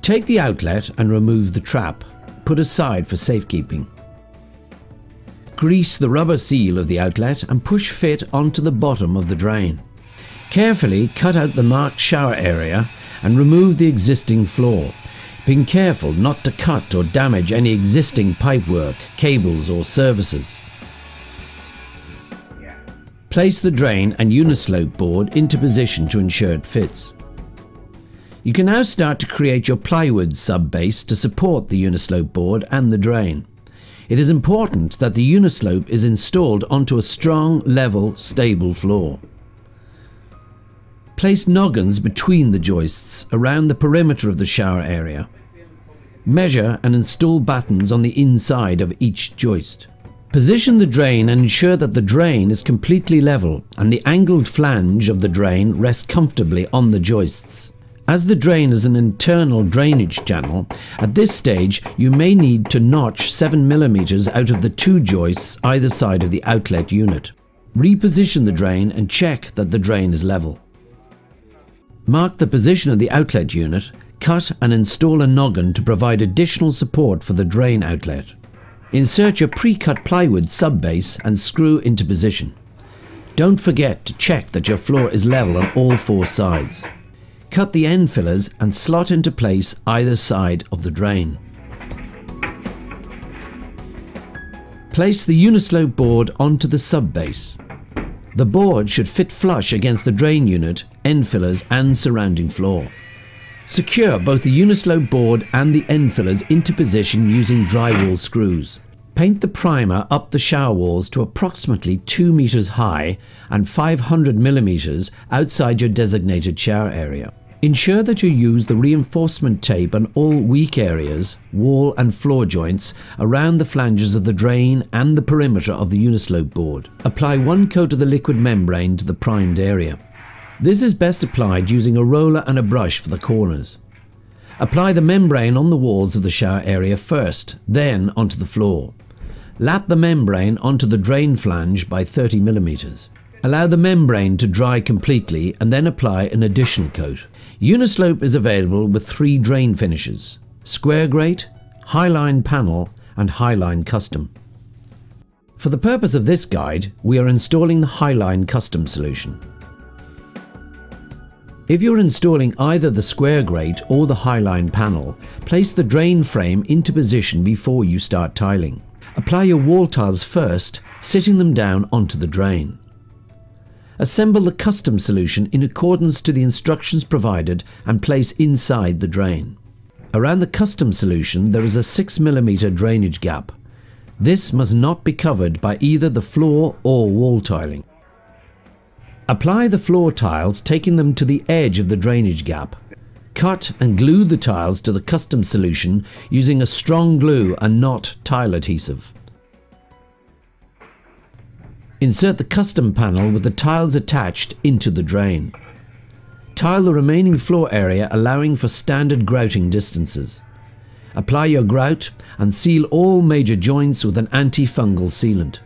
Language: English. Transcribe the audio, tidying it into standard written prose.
Take the outlet and remove the trap, put aside for safekeeping. Grease the rubber seal of the outlet and push fit onto the bottom of the drain. Carefully cut out the marked shower area and remove the existing floor, being careful not to cut or damage any existing pipework, cables or services. Place the drain and Unislope board into position to ensure it fits. You can now start to create your plywood sub-base to support the Unislope board and the drain. It is important that the Unislope is installed onto a strong, level, stable floor. Place noggins between the joists around the perimeter of the shower area. Measure and install battens on the inside of each joist. Position the drain and ensure that the drain is completely level and the angled flange of the drain rests comfortably on the joists. As the drain is an internal drainage channel, at this stage you may need to notch 7 mm out of the 2 joists either side of the outlet unit. Reposition the drain and check that the drain is level. Mark the position of the outlet unit, cut and install a noggin to provide additional support for the drain outlet. Insert your pre-cut plywood sub-base and screw into position. Don't forget to check that your floor is level on all 4 sides. Cut the end fillers and slot into place either side of the drain. Place the Unislope board onto the sub-base. The board should fit flush against the drain unit, end fillers and surrounding floor. Secure both the Unislope board and the end fillers into position using drywall screws. Paint the primer up the shower walls to approximately 2 meters high and 500 millimeters outside your designated shower area. Ensure that you use the reinforcement tape on all weak areas, wall and floor joints around the flanges of the drain and the perimeter of the Unislope board. Apply 1 coat of the liquid membrane to the primed area. This is best applied using a roller and a brush for the corners. Apply the membrane on the walls of the shower area first, then onto the floor. Lap the membrane onto the drain flange by 30 millimeters. Allow the membrane to dry completely and then apply an additional coat. Unislope is available with 3 drain finishes: square grate, highline panel and highline custom. For the purpose of this guide, we are installing the highline custom solution. If you're installing either the square grate or the highline panel, place the drain frame into position before you start tiling. Apply your wall tiles first, sitting them down onto the drain. Assemble the custom solution in accordance to the instructions provided and place inside the drain. Around the custom solution there is a 6 mm drainage gap. This must not be covered by either the floor or wall tiling. Apply the floor tiles, taking them to the edge of the drainage gap. Cut and glue the tiles to the custom solution using a strong glue and not tile adhesive. Insert the custom panel with the tiles attached into the drain. Tile the remaining floor area, allowing for standard grouting distances. Apply your grout and seal all major joints with an antifungal sealant.